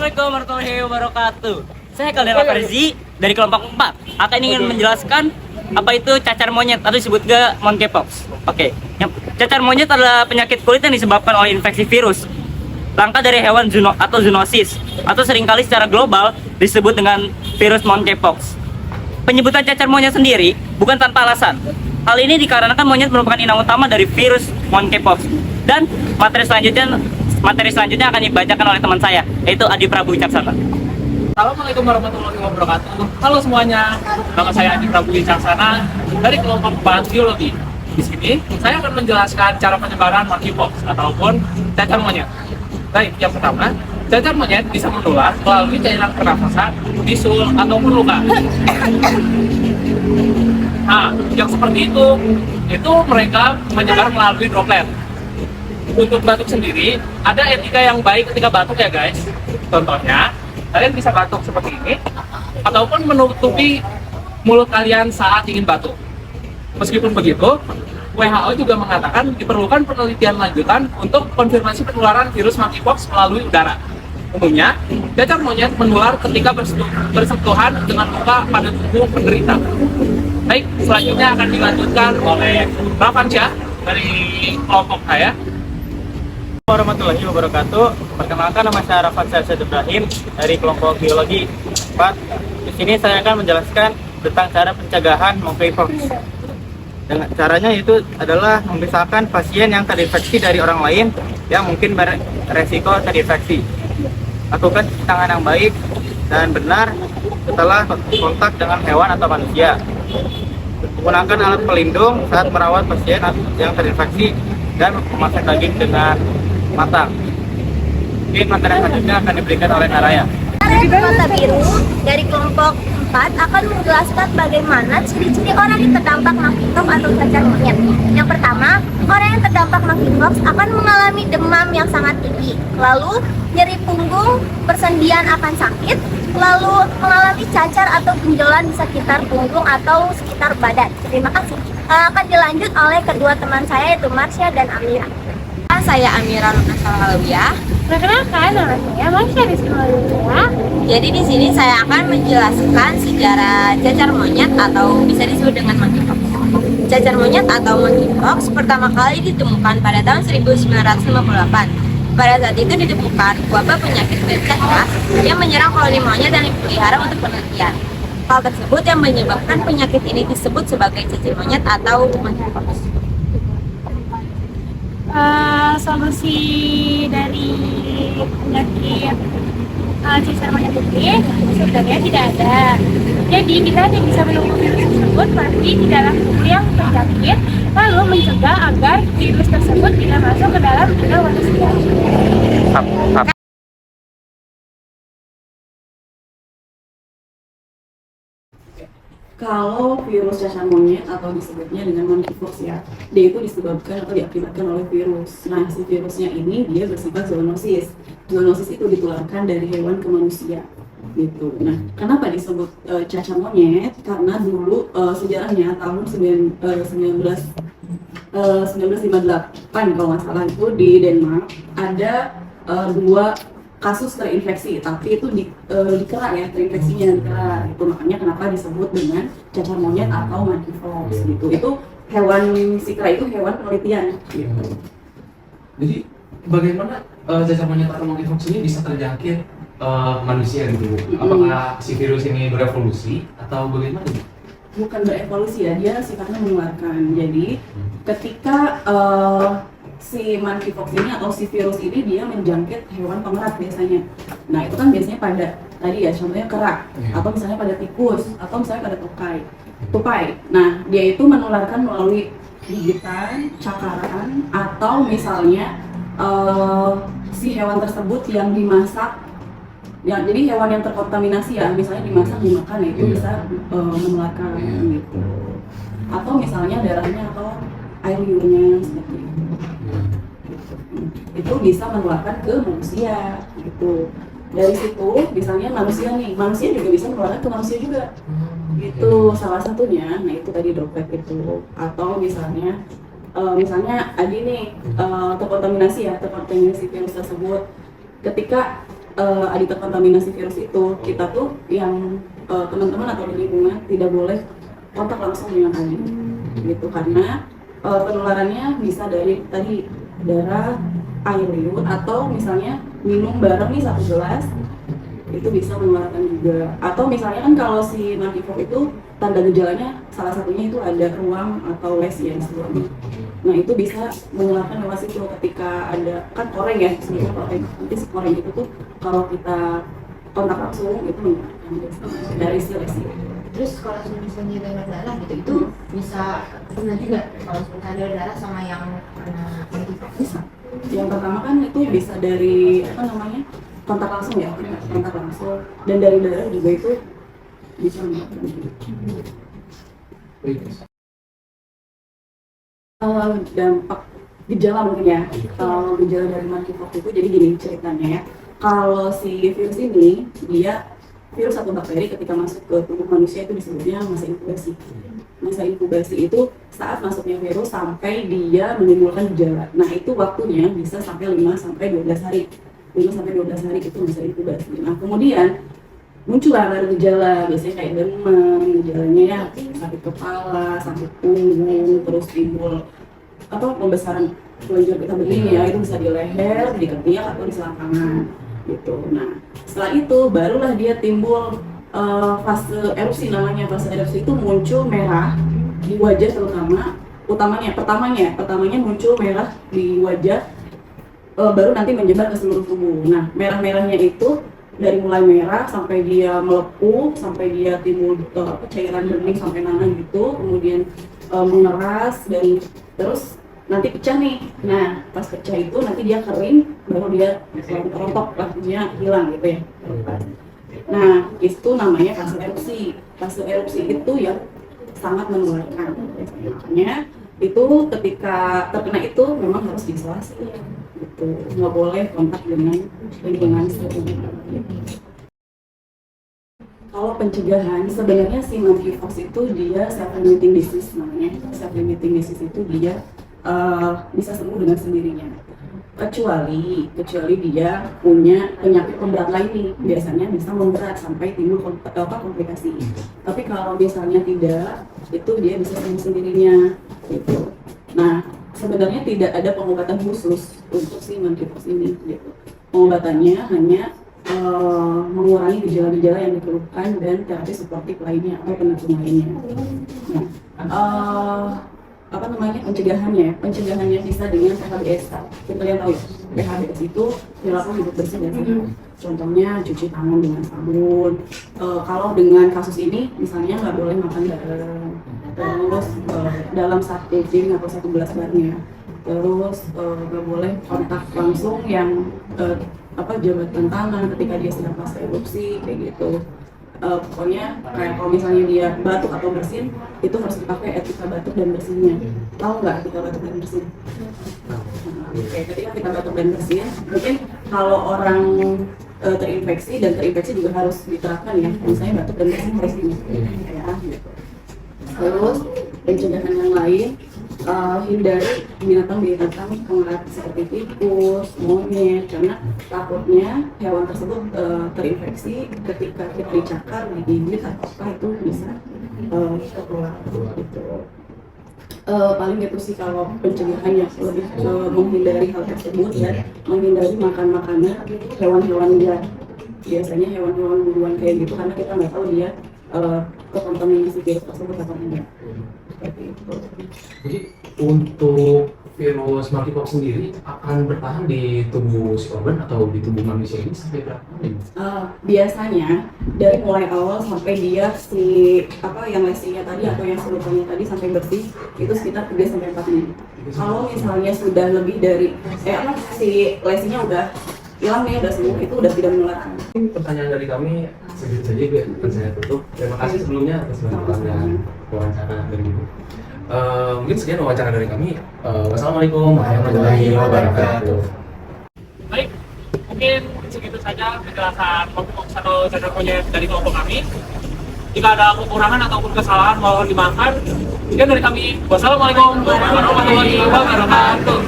Assalamualaikum warahmatullahi wabarakatuh. Saya Kaldera Farzi dari kelompok 4 akan ingin menjelaskan apa itu cacar monyet atau disebut juga monkeypox. Oke, cacar monyet adalah penyakit kulit yang disebabkan oleh infeksi virus langka dari hewan atau zoonosis, atau seringkali secara global disebut dengan virus monkeypox. Penyebutan cacar monyet sendiri bukan tanpa alasan. Hal ini dikarenakan monyet merupakan inang utama dari virus monkeypox. Dan materi selanjutnya akan dibacakan oleh teman saya, yaitu Adi Prabu Wicaksana. Assalamualaikum warahmatullahi wabarakatuh. Halo semuanya, nama saya Adi Prabu Wicaksana dari kelompok 4 biologi. Di sini saya akan menjelaskan cara penyebaran monkeypox ataupun cacar monyet. Baik, yang pertama, cacar monyet bisa menular melalui cairan pernafasan, bisul ataupun luka. Nah, yang seperti itu mereka menyebar melalui droplet. Untuk batuk sendiri, ada etika yang baik ketika batuk ya guys. Contohnya, kalian bisa batuk seperti ini, ataupun menutupi mulut kalian saat ingin batuk. Meskipun begitu, WHO juga mengatakan diperlukan penelitian lanjutan untuk konfirmasi penularan virus monkeypox melalui udara. Umumnya, cacar monyet menular ketika bersentuhan dengan luka pada tubuh penderita. Baik, selanjutnya akan dilanjutkan oleh Rafansyah dari kelompok saya. Warahmatullahi wabarakatuh. Perkenalkan, nama saya Rafansyah Ibrahim dari kelompok biologi 4. Di sini saya akan menjelaskan tentang cara pencegahan monkeypox. Dengan caranya itu adalah memisahkan pasien yang terinfeksi dari orang lain yang mungkin beresiko terinfeksi. Lakukan cuci tangan yang baik dan benar setelah kontak dengan hewan atau manusia. Gunakan alat pelindung saat merawat pasien yang terinfeksi dan memasak daging dengan matang. Mungkin materi selanjutnya akan diberikan oleh Naraya. Mata Biru dari kelompok 4 akan menjelaskan bagaimana ciri-ciri orang yang terdampak monkeypox atau cacar monyet. Yang pertama, orang yang terdampak monkeypox akan mengalami demam yang sangat tinggi, lalu nyeri punggung, persendian akan sakit, lalu mengalami cacar atau benjolan di sekitar punggung atau sekitar badan. Terima kasih. Akan dilanjut oleh kedua teman saya, yaitu Marsha dan Amira. Saya Amira Lunasal Halawiyah. Perkenalkan, nama saya Marsha Rizky. Jadi di sini saya akan menjelaskan sejarah cacar monyet atau bisa disebut dengan monkeypox. Cacar monyet atau monkeypox pertama kali ditemukan pada tahun 1958. Pada saat itu ditemukan wabah penyakit BCK yang menyerang koloni monyet dan dipelihara untuk penelitian. Hal tersebut yang menyebabkan penyakit ini disebut sebagai cacar monyet atau monkeypox. Solusi dari penyakit cacar monyet ini sebenarnya tidak ada. Jadi kita hanya bisa menunggu virus tersebut mati di dalam tubuh yang terjangkit, lalu mencegah agar virus tersebut tidak masuk ke dalam tubuh manusia. Kalau virus cacar monyet atau disebutnya dengan monkeypox ya, dia itu disebabkan atau diakibatkan oleh virus. Nah, si virusnya ini dia bersifat zoonosis. Zoonosis itu ditularkan dari hewan ke manusia, gitu. Nah, kenapa disebut cacar monyet? Karena dulu sejarahnya tahun 1958 kalau nggak salah itu di Denmark ada dua kasus terinfeksi, tapi itu di kera ya, terinfeksinya di kera. Itu makanya kenapa disebut dengan cacar monyet atau monkeypox gitu. Itu hewan si kera itu hewan penelitian gitu. Jadi bagaimana cacar monyet atau monkeypox ini bisa terjangkit manusia gitu? Apakah si virus ini berevolusi atau bagaimana? Bukan berevolusi ya, dia sifatnya menularkan. Jadi ketika si monkeypox ini atau si virus ini dia menjangkit hewan pengerat biasanya. Nah itu kan biasanya pada tadi ya contohnya kera, atau misalnya pada tikus, atau misalnya pada tupai. Nah dia itu menularkan melalui gigitan, cakaran, atau misalnya si hewan tersebut yang dimasak. Ya, jadi hewan yang terkontaminasi ya, misalnya dimasak dimakan itu bisa menularkan gitu. Atau misalnya darahnya atau air liurnya seperti itu. Itu bisa menularkan ke manusia gitu. Dari situ misalnya manusia juga bisa menularkan ke manusia juga gitu, salah satunya. Nah itu tadi droplet itu. Atau misalnya Adi nih terkontaminasi virus tersebut, ketika ada terkontaminasi virus itu, kita tuh yang teman-teman atau di lingkungan tidak boleh kontak langsung dengan anjing gitu, karena penularannya bisa dari tadi darah, air liur, atau misalnya minum bareng nih 1 gelas itu bisa menularkan juga. Atau misalnya kan kalau si monkeypox itu tanda gejalanya salah satunya itu ada ruam atau lesi ya sebelumnya. Nah itu bisa menularkan lewat situ ketika ada kan koreng ya, sebenarnya koreng. Nanti si koreng itu tuh kalau kita kontak langsung itu menularkan dari si lesi. Terus kalau misalnya donor darah gitu, itu bisa kena juga kalau misalnya donor darah sama yang kena monkeypox? Bisa. Yang pertama kan itu bisa dari apa namanya, kontak langsung ya, kontak langsung, dan dari darah juga itu bisa menyebabkan dampak gejala mungkin ya. Kalau gejala dari monkeypox itu jadi gini ceritanya ya, kalau si virus ini dia virus atau bakteri ketika masuk ke tubuh manusia itu disebutnya masa inkubasi. Masa inkubasi itu saat masuknya virus sampai dia menimbulkan gejala. Nah itu waktunya bisa sampai 5 sampai 12 hari. 5 sampai 12 hari itu bisa inkubasi. Nah kemudian muncullah baru gejala, biasanya kayak demam, gejalanya ya sakit kepala, sakit punggung, terus timbul apa pembesaran kelenjar getah bening ya, itu bisa di leher, di ketiak atau di selangkangan gitu. Nah setelah itu barulah dia timbul fase erupsi namanya. Fase erupsi itu muncul merah di wajah pertamanya muncul merah di wajah, baru nanti menyebar ke seluruh tubuh. Nah merah-merahnya itu dari mulai merah sampai dia melepuh, sampai dia timbul cairan bening sampai nanah gitu, kemudian mengeras dan terus nanti pecah nih. Nah pas pecah itu nanti dia kering, baru dia rontok lah, dia hilang gitu ya. Nah itu namanya fase erupsi. Fase erupsi itu yang sangat menularkan. Makanya itu ketika terkena itu memang harus diisolasi gitu, nggak boleh kontak dengan lingkungan sekitar. Kalau pencegahan sebenarnya si monkeypox itu dia self-limiting disease namanya. Self-limiting disease itu dia bisa sembuh dengan sendirinya, kecuali dia punya penyakit pemberat lain nih, biasanya bisa memberat sampai timbul komplikasi. Tapi kalau misalnya tidak, itu dia bisa sembuh sendirinya gitu. Nah sebenarnya tidak ada pengobatan khusus untuk si monkeypox ini gitu. Pengobatannya hanya mengurangi gejala-gejala yang dikeluhkan dan terapi suportif lainnya atau pendukung lainnya. Nah, pencegahannya bisa dengan PHBS. Kita yang tahu ya, PHBS itu perilaku hidup bersih dan sehat. Contohnya cuci tangan dengan sabun. Kalau dengan kasus ini misalnya nggak boleh makan bareng, terus dalam satu piring atau satu gelas barengnya, terus nggak boleh kontak langsung yang jabatan tangan ketika dia sedang fase erupsi kayak gitu. Pokoknya kayak kalau misalnya dia batuk atau bersin, itu harus dipakai etika batuk dan bersinnya. Tahu nggak etika batuk dan bersin? Ketika kita batuk dan bersin, mungkin kalau orang terinfeksi juga harus diterapkan ya, misalnya batuk dan bersin harus ya, gitu. Terus pencegahan yang lain, hindari binatang-binatang pengerat seperti tikus, monyet, karena takutnya hewan tersebut terinfeksi ketika kita dicakar, digigit atau apa, itu bisa tertular gitu. Paling gitu sih kalau pencegahannya, lebih menghindari hal tersebut dan menghindari makan makanan hewan-hewan liar, biasanya hewan-hewan buruan kayak gitu, karena kita nggak tahu dia terkontaminasi virus tersebut atau tidak. Seperti itu. Jadi untuk virus monkeypox sendiri akan bertahan di tubuh si korban atau di tubuh manusia ini sampai berapa hari? Biasanya dari mulai awal sampai dia yang lesinya tadi atau yang selukanya tadi sampai bersih itu sekitar 3 sampai 4 minggu. Kalau misalnya sudah lebih dari si lesinya udah hilang nih, udah sembuh, itu udah tidak menularkan. Pertanyaan dari kami segitu saja, Bu, dan saya tutup. Terima kasih sebelumnya atas bantuan dan wawancara dari Ibu. Mungkin sekian wawancara dari kami. Wassalamualaikum warahmatullahi wabarakatuh. Baik, mungkin segitu saja penjelasan monkeypox atau cacar monyet dari kelompok kami. Jika ada kekurangan ataupun kesalahan mohon dimaafkan. Sekian dari kami. Wassalamualaikum warahmatullahi wabarakatuh.